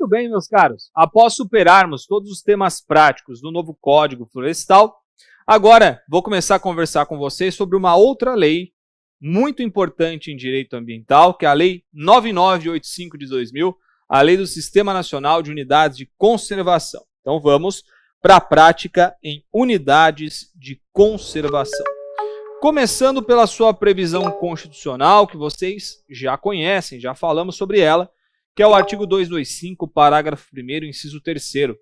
Muito bem, meus caros. Após superarmos todos os temas práticos do novo Código Florestal, agora vou começar a conversar com vocês sobre uma outra lei muito importante em direito ambiental, que é a Lei 9985 de 2000, a Lei do Sistema Nacional de Unidades de Conservação. Então vamos para a prática em unidades de conservação. Começando pela sua previsão constitucional, que vocês já conhecem, já falamos sobre ela, que é o artigo 225, parágrafo 1º, inciso 3º.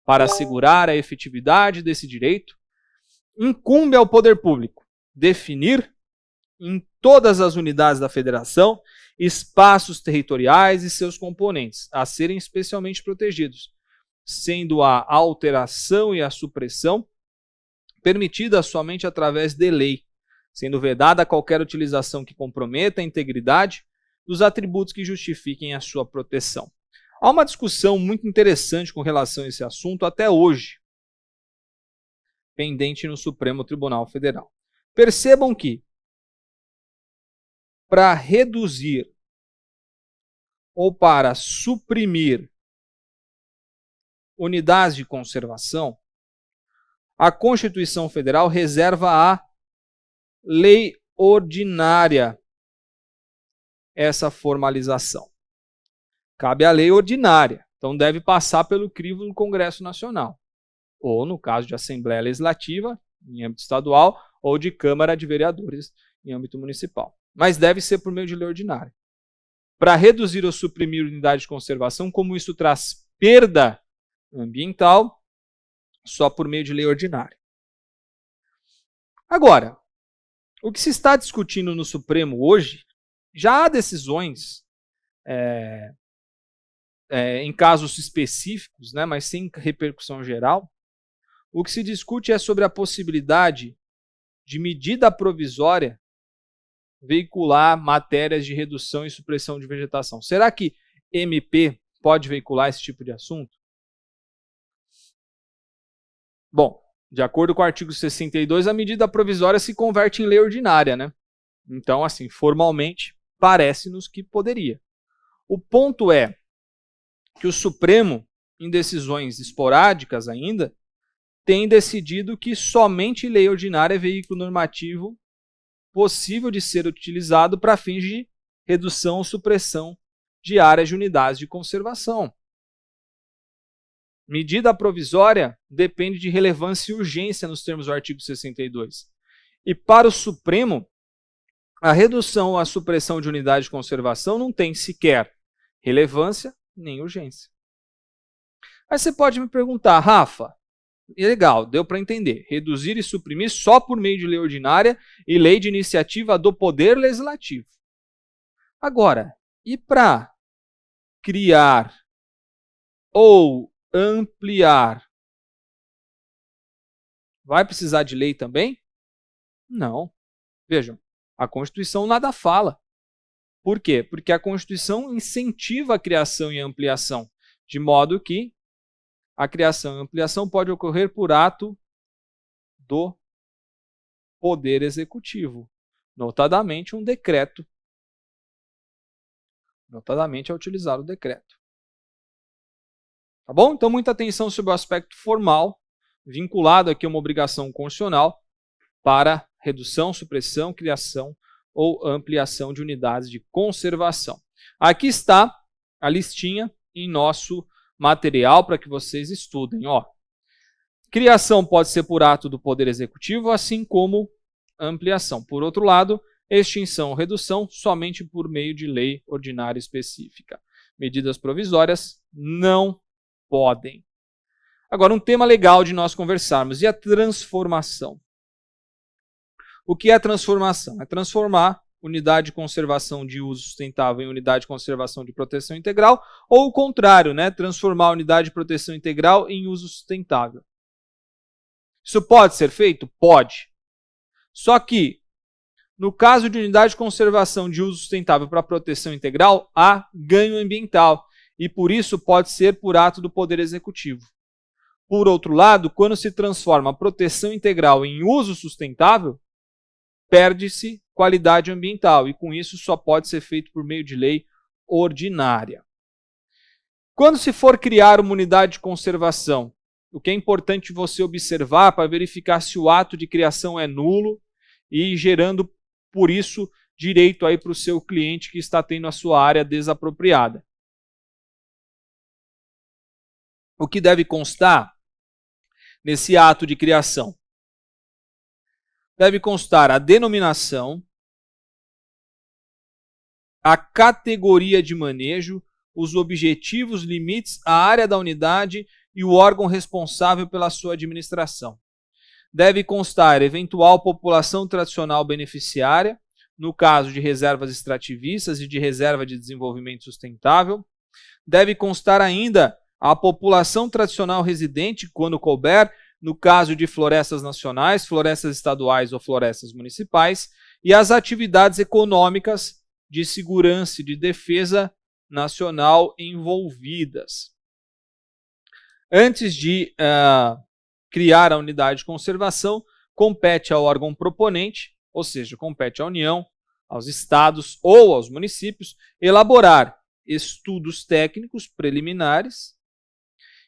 Para assegurar a efetividade desse direito, incumbe ao poder público definir em todas as unidades da federação espaços territoriais e seus componentes a serem especialmente protegidos, sendo a alteração e a supressão permitida somente através de lei, sendo vedada qualquer utilização que comprometa a integridade dos atributos que justifiquem a sua proteção. Há uma discussão muito interessante com relação a esse assunto até hoje, pendente no Supremo Tribunal Federal. Percebam que, para reduzir ou para suprimir unidades de conservação, a Constituição Federal reserva a lei ordinária essa formalização. Cabe à lei ordinária, então deve passar pelo crivo do Congresso Nacional, ou no caso de Assembleia Legislativa, em âmbito estadual, ou de Câmara de Vereadores, em âmbito municipal. Mas deve ser por meio de lei ordinária. Para reduzir ou suprimir unidade de conservação, como isso traz perda ambiental, só por meio de lei ordinária. Agora, o que se está discutindo no Supremo hoje, já há decisões em casos específicos, né, mas sem repercussão geral. O que se discute é sobre a possibilidade de medida provisória veicular matérias de redução e supressão de vegetação. Será que MP pode veicular esse tipo de assunto? Bom, de acordo com o artigo 62, a medida provisória se converte em lei ordinária, né? Então, assim, formalmente, parece-nos que poderia. O ponto é que o Supremo, em decisões esporádicas ainda, tem decidido que somente lei ordinária é veículo normativo possível de ser utilizado para fins de redução ou supressão de áreas de unidades de conservação. Medida provisória depende de relevância e urgência nos termos do artigo 62. E para o Supremo, a redução ou a supressão de unidade de conservação não tem sequer relevância nem urgência. Aí você pode me perguntar, Rafa, legal, deu para entender. Reduzir e suprimir só por meio de lei ordinária e lei de iniciativa do Poder Legislativo. Agora, e para criar ou ampliar, vai precisar de lei também? Não. Vejam, a Constituição nada fala. Por quê? Porque a Constituição incentiva a criação e a ampliação, de modo que a criação e ampliação pode ocorrer por ato do Poder Executivo, notadamente um decreto. Notadamente é utilizado o decreto. Tá bom? Então, muita atenção sobre o aspecto formal, vinculado aqui a uma obrigação constitucional para redução, supressão, criação ou ampliação de unidades de conservação. Aqui está a listinha em nosso material para que vocês estudem. Ó, criação pode ser por ato do Poder Executivo, assim como ampliação. Por outro lado, extinção ou redução somente por meio de lei ordinária específica. Medidas provisórias não podem. Agora, um tema legal de nós conversarmos, e a transformação? O que é a transformação? É transformar unidade de conservação de uso sustentável em unidade de conservação de proteção integral, ou o contrário, né? Transformar a unidade de proteção integral em uso sustentável. Isso pode ser feito? Pode. Só que, no caso de unidade de conservação de uso sustentável para proteção integral, há ganho ambiental, e por isso pode ser por ato do Poder Executivo. Por outro lado, quando se transforma a proteção integral em uso sustentável, perde-se qualidade ambiental, e com isso só pode ser feito por meio de lei ordinária. Quando se for criar uma unidade de conservação, o que é importante você observar para verificar se o ato de criação é nulo e gerando, por isso, direito aí para o seu cliente que está tendo a sua área desapropriada. O que deve constar nesse ato de criação? Deve constar a denominação, a categoria de manejo, os objetivos, limites, a área da unidade e o órgão responsável pela sua administração. Deve constar eventual população tradicional beneficiária, no caso de reservas extrativistas e de reserva de desenvolvimento sustentável. Deve constar ainda a população tradicional residente, quando couber, no caso de florestas nacionais, florestas estaduais ou florestas municipais, e as atividades econômicas de segurança e de defesa nacional envolvidas. Antes de criar a unidade de conservação, compete ao órgão proponente, ou seja, compete à União, aos estados ou aos municípios, elaborar estudos técnicos preliminares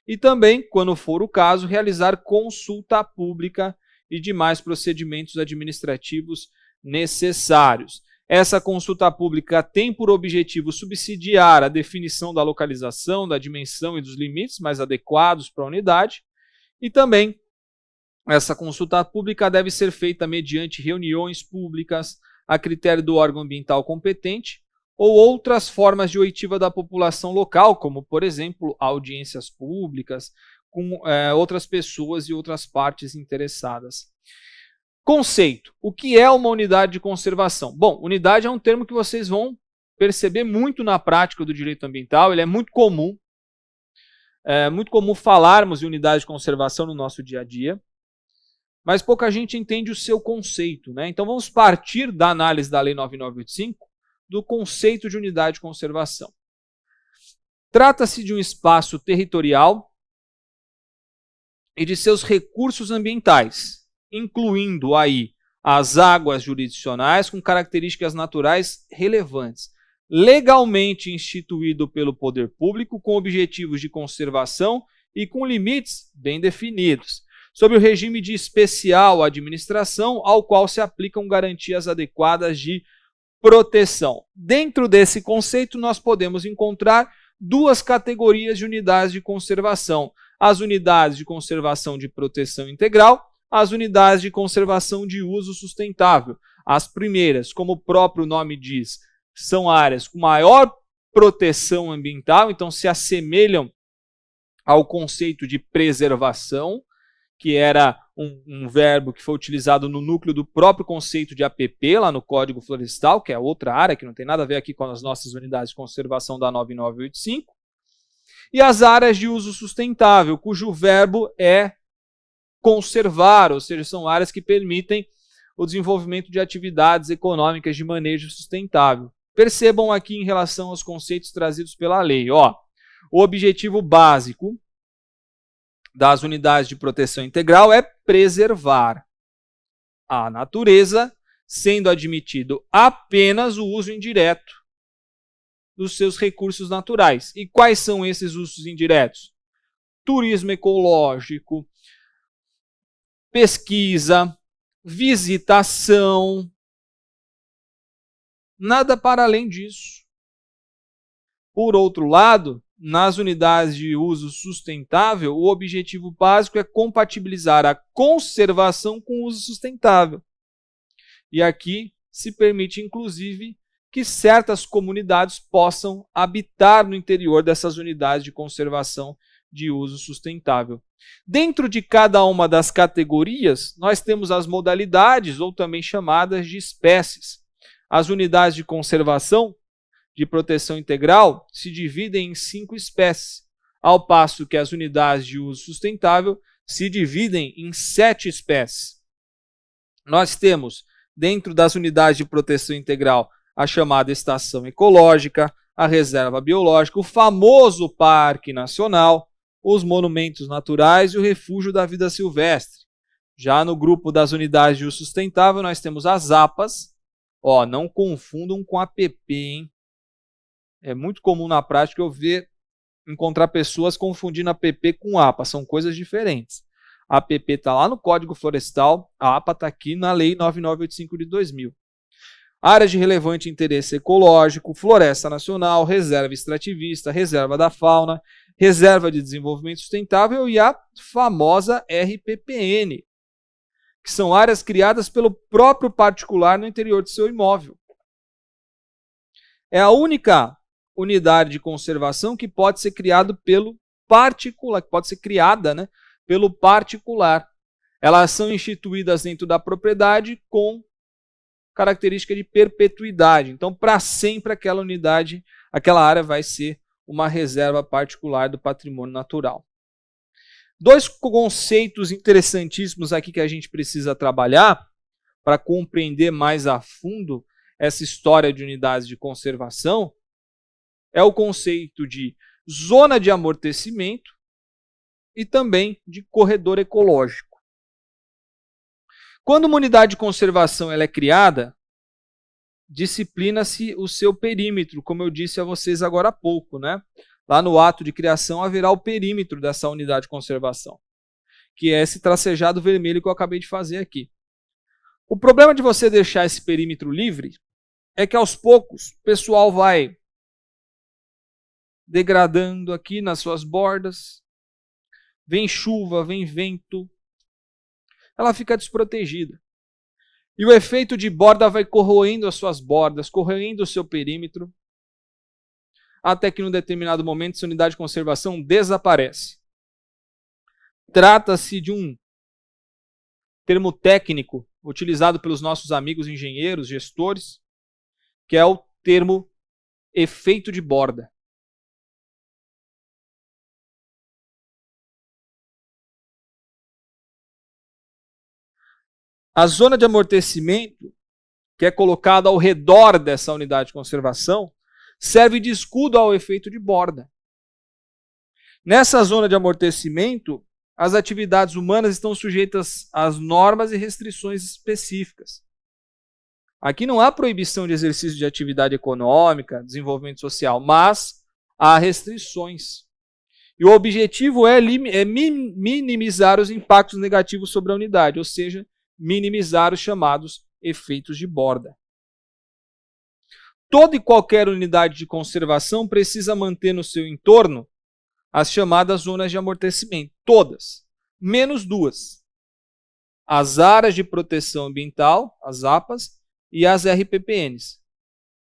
e também, quando for o caso, realizar consulta pública e demais procedimentos administrativos necessários. Essa consulta pública tem por objetivo subsidiar a definição da localização, da dimensão e dos limites mais adequados para a unidade, e também essa consulta pública deve ser feita mediante reuniões públicas a critério do órgão ambiental competente ou outras formas de oitiva da população local, como, por exemplo, audiências públicas com outras pessoas e outras partes interessadas. Conceito. O que é uma unidade de conservação? Bom, unidade é um termo que vocês vão perceber muito na prática do direito ambiental, ele é muito comum. É muito comum falarmos em unidade de conservação no nosso dia a dia, mas pouca gente entende o seu conceito, né? Então vamos partir da análise da Lei 9985 do conceito de unidade de conservação. Trata-se de um espaço territorial e de seus recursos ambientais, incluindo aí as águas jurisdicionais com características naturais relevantes, legalmente instituído pelo poder público com objetivos de conservação e com limites bem definidos, sob o regime de especial administração, ao qual se aplicam garantias adequadas de proteção. Dentro desse conceito, nós podemos encontrar duas categorias de unidades de conservação: as unidades de conservação de proteção integral, as unidades de conservação de uso sustentável. As primeiras, como o próprio nome diz, são áreas com maior proteção ambiental, então se assemelham ao conceito de preservação, que era um verbo que foi utilizado no núcleo do próprio conceito de APP, lá no Código Florestal, que é outra área, que não tem nada a ver aqui com as nossas unidades de conservação da 9985. E as áreas de uso sustentável, cujo verbo é conservar, ou seja, são áreas que permitem o desenvolvimento de atividades econômicas de manejo sustentável. Percebam aqui em relação aos conceitos trazidos pela lei. O objetivo básico das unidades de proteção integral é preservar a natureza, sendo admitido apenas o uso indireto dos seus recursos naturais. E quais são esses usos indiretos? Turismo ecológico, pesquisa, visitação, nada para além disso. Por outro lado, nas unidades de uso sustentável, o objetivo básico é compatibilizar a conservação com o uso sustentável. E aqui se permite, inclusive, que certas comunidades possam habitar no interior dessas unidades de conservação de uso sustentável. Dentro de cada uma das categorias, nós temos as modalidades, ou também chamadas de espécies. As unidades de conservação de proteção integral se dividem em 5 espécies, ao passo que as unidades de uso sustentável se dividem em 7 espécies. Nós temos, dentro das unidades de proteção integral, a chamada estação ecológica, a reserva biológica, o famoso Parque Nacional, os monumentos naturais e o refúgio da vida silvestre. Já no grupo das unidades de uso sustentável, nós temos as APAs. Não confundam com APP, hein? É muito comum na prática eu ver encontrar pessoas confundindo APP com APA, são coisas diferentes. A APP está lá no Código Florestal, a APA está aqui na Lei 9985 de 2000. Áreas de relevante interesse ecológico, floresta nacional, reserva extrativista, reserva da fauna, reserva de desenvolvimento sustentável e a famosa RPPN, que são áreas criadas pelo próprio particular no interior de seu imóvel. É a única unidade de conservação que pode ser criada pelo particular, que pode ser criada, né, pelo particular. Elas são instituídas dentro da propriedade com característica de perpetuidade. Então, para sempre, aquela unidade, aquela área vai ser uma reserva particular do patrimônio natural. Dois conceitos interessantíssimos aqui que a gente precisa trabalhar para compreender mais a fundo essa história de unidades de conservação é o conceito de zona de amortecimento e também de corredor ecológico. Quando uma unidade de conservação ela é criada, disciplina-se o seu perímetro, como eu disse a vocês agora há pouco, né? Lá no ato de criação haverá o perímetro dessa unidade de conservação, que é esse tracejado vermelho que eu acabei de fazer aqui. O problema de você deixar esse perímetro livre é que aos poucos o pessoal vai degradando aqui nas suas bordas, vem chuva, vem vento, ela fica desprotegida. E o efeito de borda vai corroendo as suas bordas, corroendo o seu perímetro, até que, num determinado momento, essa unidade de conservação desaparece. Trata-se de um termo técnico utilizado pelos nossos amigos engenheiros, gestores, que é o termo efeito de borda. A zona de amortecimento, que é colocada ao redor dessa unidade de conservação, serve de escudo ao efeito de borda. Nessa zona de amortecimento, as atividades humanas estão sujeitas às normas e restrições específicas. Aqui não há proibição de exercício de atividade econômica, desenvolvimento social, mas há restrições. E o objetivo é minimizar os impactos negativos sobre a unidade, ou seja, minimizar os chamados efeitos de borda. Toda e qualquer unidade de conservação precisa manter no seu entorno as chamadas zonas de amortecimento, todas, menos duas. As áreas de proteção ambiental, as APAs, e as RPPNs.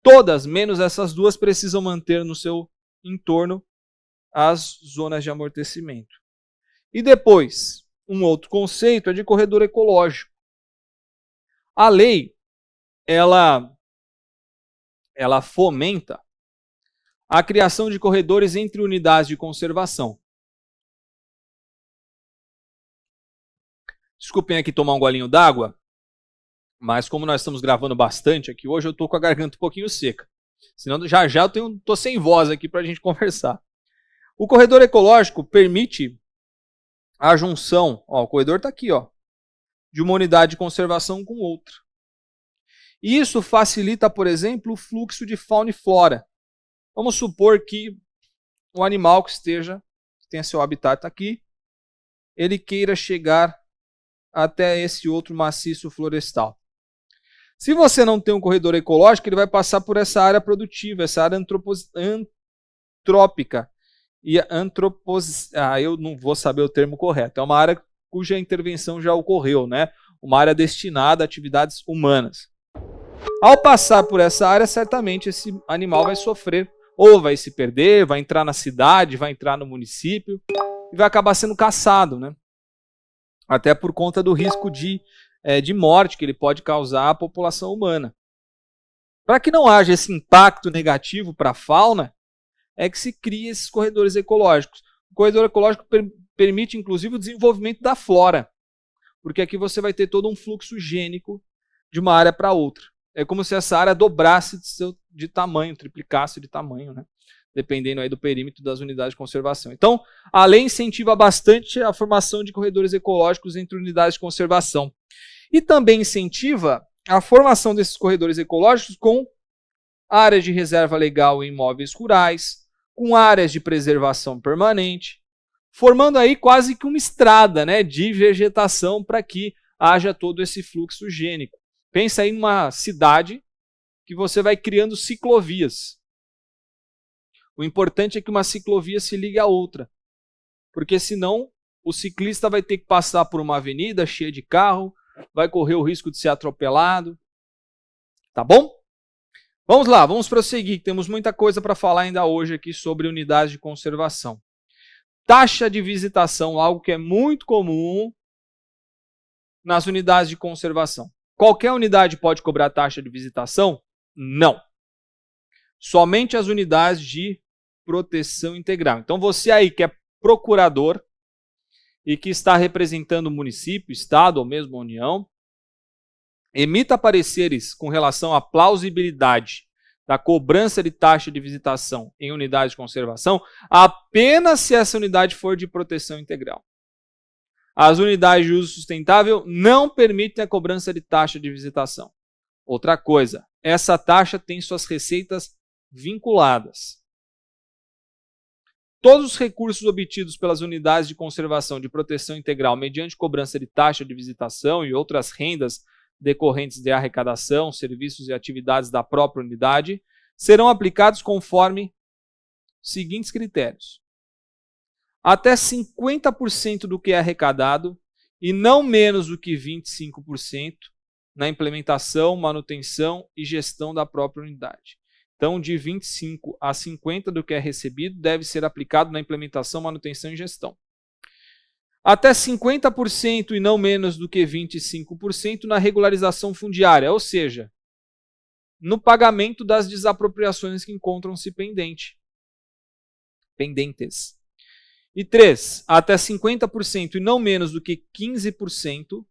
Todas, menos essas duas, precisam manter no seu entorno as zonas de amortecimento. E depois, um outro conceito é de corredor ecológico. A lei, ela fomenta a criação de corredores entre unidades de conservação. Desculpem aqui tomar um golinho d'água, mas como nós estamos gravando bastante aqui hoje, eu estou com a garganta um pouquinho seca. Senão já eu estou sem voz aqui para a gente conversar. O corredor ecológico permite a junção, ó, o corredor está aqui, ó, de uma unidade de conservação com outra. E isso facilita, por exemplo, o fluxo de fauna e flora. Vamos supor que o animal que tenha seu habitat aqui, ele queira chegar até esse outro maciço florestal. Se você não tem um corredor ecológico, ele vai passar por essa área produtiva, essa área antrópica. E eu não vou saber o termo correto. É uma área cuja intervenção já ocorreu, né? Uma área destinada a atividades humanas. Ao passar por essa área, certamente esse animal vai sofrer, ou vai se perder, vai entrar na cidade, vai entrar no município e vai acabar sendo caçado, né? Até por conta do risco de morte que ele pode causar à população humana. Para que não haja esse impacto negativo para a fauna, é que se cria esses corredores ecológicos. O corredor ecológico permite, inclusive, o desenvolvimento da flora, porque aqui você vai ter todo um fluxo gênico de uma área para outra. É como se essa área dobrasse de tamanho, triplicasse de tamanho, né? Dependendo aí do perímetro das unidades de conservação. Então, a lei incentiva bastante a formação de corredores ecológicos entre unidades de conservação. E também incentiva a formação desses corredores ecológicos com áreas de reserva legal em imóveis rurais, com áreas de preservação permanente, formando aí quase que uma estrada, né, de vegetação para que haja todo esse fluxo gênico. Pensa aí numa cidade que você vai criando ciclovias. O importante é que uma ciclovia se ligue à outra, porque senão o ciclista vai ter que passar por uma avenida cheia de carro, vai correr o risco de ser atropelado. Tá bom? Vamos lá, vamos prosseguir. Temos muita coisa para falar ainda hoje aqui sobre unidades de conservação. Taxa de visitação, algo que é muito comum nas unidades de conservação. Qualquer unidade pode cobrar taxa de visitação? Não. Somente as unidades de proteção integral. Então você aí que é procurador e que está representando o município, estado ou mesmo a União, emita pareceres com relação à plausibilidade da cobrança de taxa de visitação em unidade de conservação apenas se essa unidade for de proteção integral. As unidades de uso sustentável não permitem a cobrança de taxa de visitação. Outra coisa, essa taxa tem suas receitas vinculadas. Todos os recursos obtidos pelas unidades de conservação de proteção integral mediante cobrança de taxa de visitação e outras rendas decorrentes de arrecadação, serviços e atividades da própria unidade, serão aplicados conforme os seguintes critérios. Até 50% do que é arrecadado e não menos do que 25% na implementação, manutenção e gestão da própria unidade. Então, de 25% a 50% do que é recebido deve ser aplicado na implementação, manutenção e gestão. Até 50% e não menos do que 25% na regularização fundiária, ou seja, no pagamento das desapropriações que encontram-se pendentes. E 3, até 50% e não menos do que 15%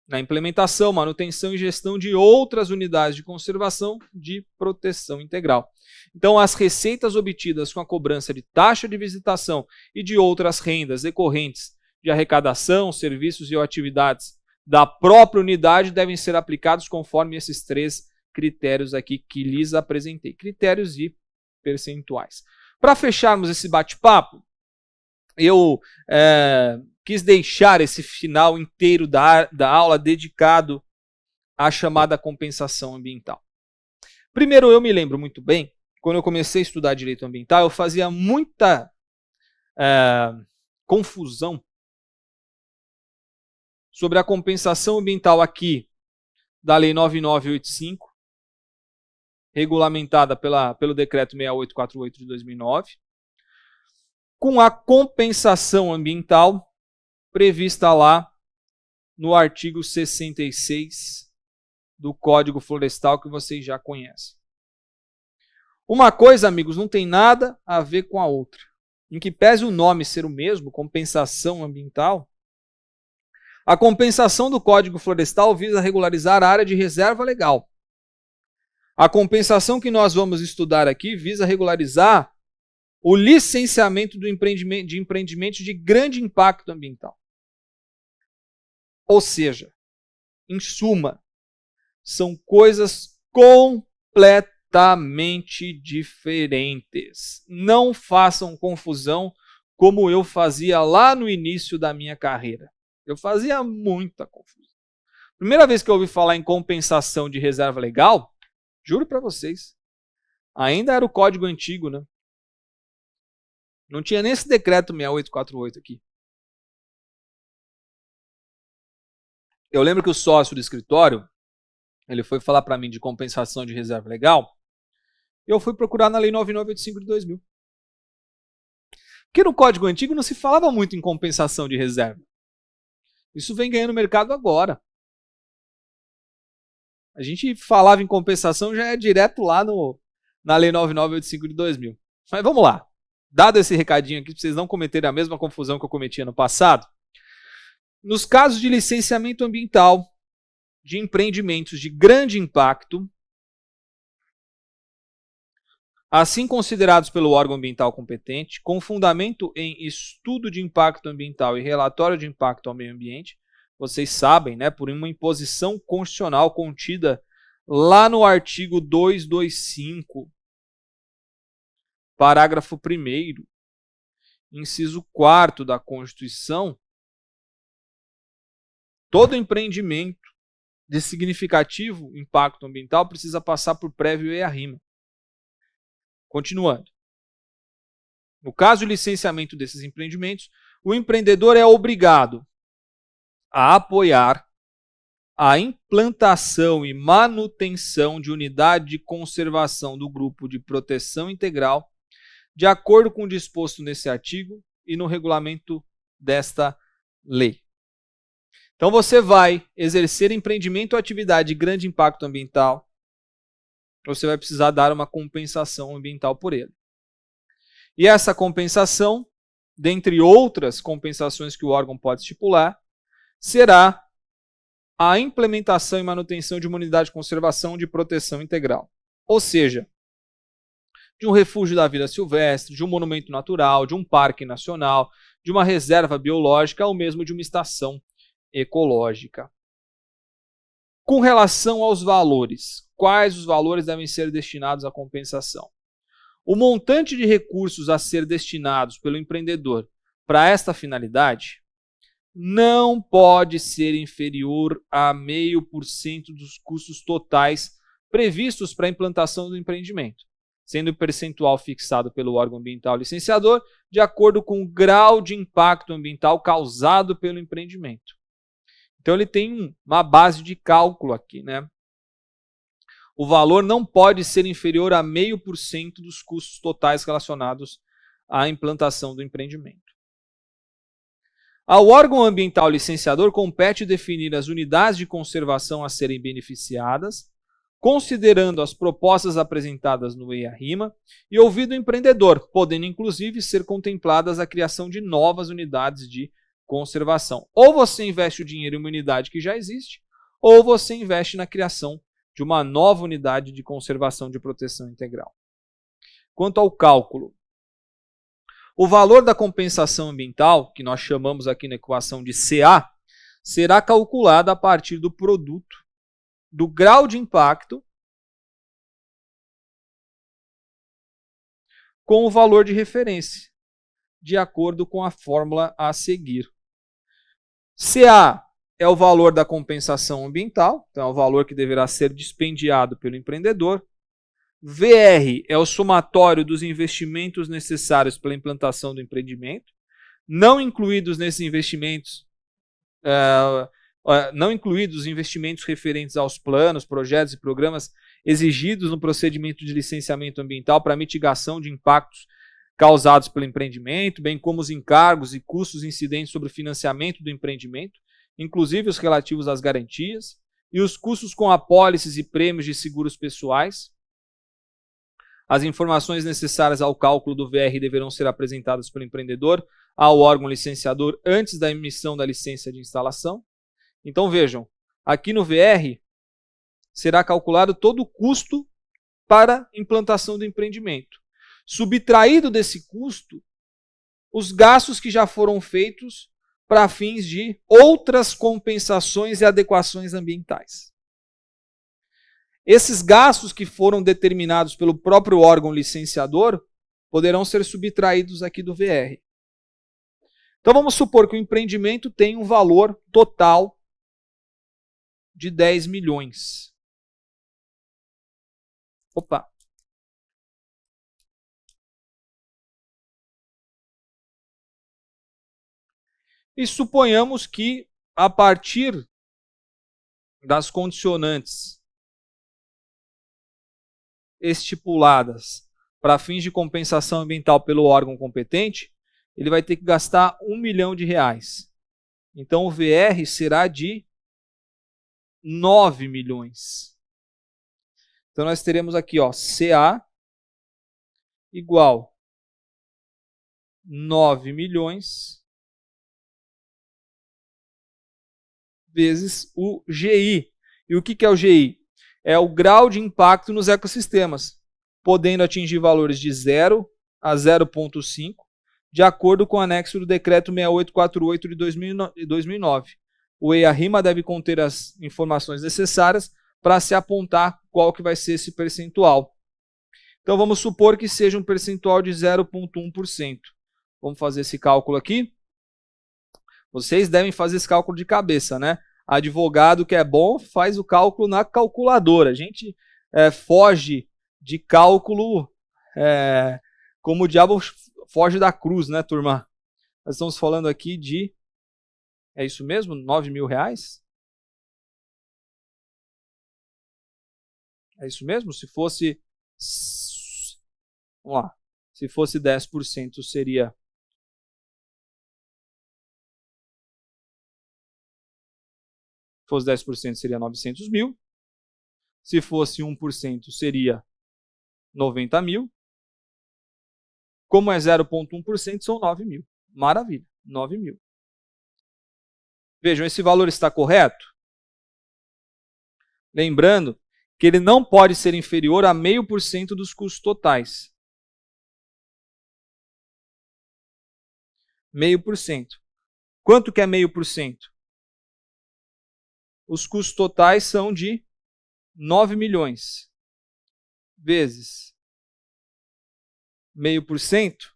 na implementação, manutenção e gestão de outras unidades de conservação de proteção integral. Então, as receitas obtidas com a cobrança de taxa de visitação e de outras rendas decorrentes de arrecadação, serviços e atividades da própria unidade devem ser aplicados conforme esses 3 critérios aqui que lhes apresentei. Critérios e percentuais. Para fecharmos esse bate-papo, eu quis deixar esse final inteiro da aula dedicado à chamada compensação ambiental. Primeiro, eu me lembro muito bem, quando eu comecei a estudar direito ambiental, eu fazia muita confusão sobre a compensação ambiental aqui da Lei 9985, regulamentada pelo Decreto 6848 de 2009, com a compensação ambiental prevista lá no artigo 66 do Código Florestal, que vocês já conhecem. Uma coisa, amigos, não tem nada a ver com a outra. Em que pese o nome ser o mesmo, compensação ambiental, a compensação do Código Florestal visa regularizar a área de reserva legal. A compensação que nós vamos estudar aqui visa regularizar o licenciamento de empreendimentos de grande impacto ambiental. Ou seja, em suma, são coisas completamente diferentes. Não façam confusão como eu fazia lá no início da minha carreira. Eu fazia muita confusão. Primeira vez que eu ouvi falar em compensação de reserva legal, juro para vocês, ainda era o código antigo, né? Não tinha nem esse decreto 6848 aqui. Eu lembro que o sócio do escritório, ele foi falar para mim de compensação de reserva legal, e eu fui procurar na Lei 9985 de 2000. Porque no código antigo não se falava muito em compensação de reserva. Isso vem ganhando mercado agora. A gente falava em compensação já é direto lá na Lei 9985 de 2000. Mas vamos lá. Dado esse recadinho aqui, para vocês não cometerem a mesma confusão que eu cometi no passado, nos casos de licenciamento ambiental de empreendimentos de grande impacto, assim considerados pelo órgão ambiental competente, com fundamento em estudo de impacto ambiental e relatório de impacto ao meio ambiente, vocês sabem, né, por uma imposição constitucional contida lá no artigo 225 parágrafo 1º, inciso 4º da Constituição, todo empreendimento de significativo impacto ambiental precisa passar por prévio EIA-RIMA. Continuando. No caso de licenciamento desses empreendimentos, o empreendedor é obrigado a apoiar a implantação e manutenção de unidade de conservação do grupo de proteção integral, de acordo com o disposto nesse artigo e no regulamento desta lei. Então você vai exercer empreendimento ou atividade de grande impacto ambiental, você vai precisar dar uma compensação ambiental por ele. E essa compensação, dentre outras compensações que o órgão pode estipular, será a implementação e manutenção de uma unidade de conservação de proteção integral. Ou seja, de um refúgio da vida silvestre, de um monumento natural, de um parque nacional, de uma reserva biológica ou mesmo de uma estação ecológica. Com relação aos valores, quais os valores devem ser destinados à compensação? O montante de recursos a ser destinados pelo empreendedor para esta finalidade não pode ser inferior a 0,5% dos custos totais previstos para a implantação do empreendimento, sendo o percentual fixado pelo órgão ambiental licenciador de acordo com o grau de impacto ambiental causado pelo empreendimento. Então ele tem uma base de cálculo aqui, né? O valor não pode ser inferior a 0,5% dos custos totais relacionados à implantação do empreendimento. Ao órgão ambiental licenciador compete definir as unidades de conservação a serem beneficiadas, considerando as propostas apresentadas no EIA-RIMA e ouvido o empreendedor, podendo inclusive ser contempladas a criação de novas unidades de conservação. Ou você investe o dinheiro em uma unidade que já existe, ou você investe na criação de uma nova unidade de conservação de proteção integral. Quanto ao cálculo, o valor da compensação ambiental, que nós chamamos aqui na equação de CA, será calculado a partir do produto do grau de impacto com o valor de referência, de acordo com a fórmula a seguir. CA é o valor da compensação ambiental, então é o valor que deverá ser dispendiado pelo empreendedor. VR é o somatório dos investimentos necessários pela implantação do empreendimento, não incluídos nesses investimentos, não incluídos os investimentos referentes aos planos, projetos e programas exigidos no procedimento de licenciamento ambiental para mitigação de impactos causados pelo empreendimento, bem como os encargos e custos incidentes sobre o financiamento do empreendimento, inclusive os relativos às garantias, e os custos com apólices e prêmios de seguros pessoais. As informações necessárias ao cálculo do VR deverão ser apresentadas pelo empreendedor ao órgão licenciador antes da emissão da licença de instalação. Então vejam, aqui no VR será calculado todo o custo para a implantação do empreendimento. Subtraído desse custo, os gastos que já foram feitos para fins de outras compensações e adequações ambientais. Esses gastos que foram determinados pelo próprio órgão licenciador poderão ser subtraídos aqui do VR. Então vamos supor que o empreendimento tem um valor total de 10 milhões. Opa! E suponhamos que, a partir das condicionantes estipuladas para fins de compensação ambiental pelo órgão competente, ele vai ter que gastar R$1 milhão. Então o VR será de 9 milhões. Então nós teremos aqui, ó, CA igual 9 milhões vezes o GI. E o que é o GI? É o grau de impacto nos ecossistemas, podendo atingir valores de 0 a 0,5, de acordo com o anexo do Decreto 6848 de 2009. O EIA-RIMA deve conter as informações necessárias para se apontar qual que vai ser esse percentual. Então vamos supor que seja um percentual de 0,1%. Vamos fazer esse cálculo aqui. Vocês devem fazer esse cálculo de cabeça, né? Advogado que é bom faz o cálculo na calculadora. A gente foge de cálculo como o diabo foge da cruz, né, turma? Nós estamos falando aqui de... É isso mesmo? R$9.000? É isso mesmo? Se fosse... Vamos lá. Se fosse 10% seria... Se fosse 10% seria 900 mil. Se fosse 1% seria 90 mil. Como é 0,1%, são 9 mil. Maravilha, 9 mil. Vejam, esse valor está correto? Lembrando que ele não pode ser inferior a 0,5% dos custos totais. 0,5%. Quanto que é 0,5%? Os custos totais são de 9 milhões vezes 0,5%.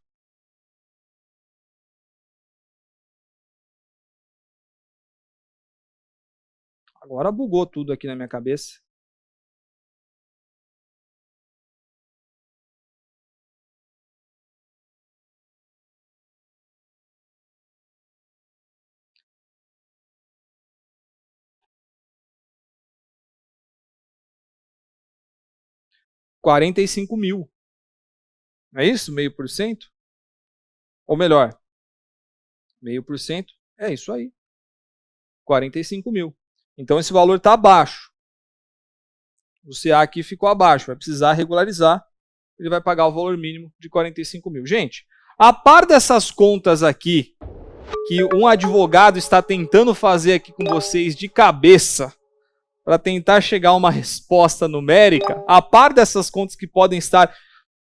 Agora bugou tudo aqui na minha cabeça. R$45 mil. Não é isso? 0,5%? Ou melhor, 0,5%. É isso aí. 45 mil. Então esse valor está abaixo. O CA aqui ficou abaixo. Vai precisar regularizar. Ele vai pagar o valor mínimo de 45 mil. Gente, a par dessas contas aqui, que um advogado está tentando fazer aqui com vocês de cabeça, para tentar chegar a uma resposta numérica, a par dessas contas que podem estar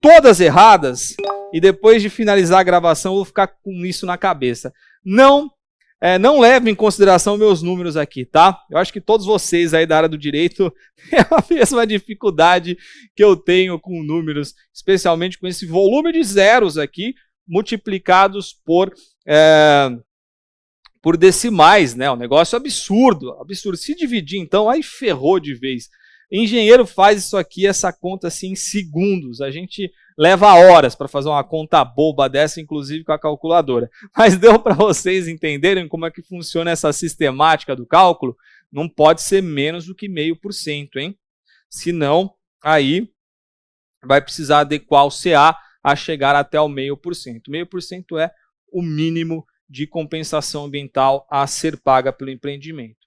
todas erradas, e depois de finalizar a gravação eu vou ficar com isso na cabeça. Não levem em consideração meus números aqui, tá? Eu acho que todos vocês aí da área do direito têm a mesma dificuldade que eu tenho com números, especialmente com esse volume de zeros aqui, multiplicados por decimais, né? Um negócio absurdo, absurdo. Se dividir, então, aí ferrou de vez. Engenheiro faz isso aqui, essa conta assim em segundos. A gente leva horas para fazer uma conta boba dessa, inclusive com a calculadora. Mas deu para vocês entenderem como é que funciona essa sistemática do cálculo? Não pode ser menos do que 0,5%, hein? Senão, aí vai precisar adequar o CA a chegar até o 0,5%. 0,5% é o mínimo de compensação ambiental a ser paga pelo empreendimento.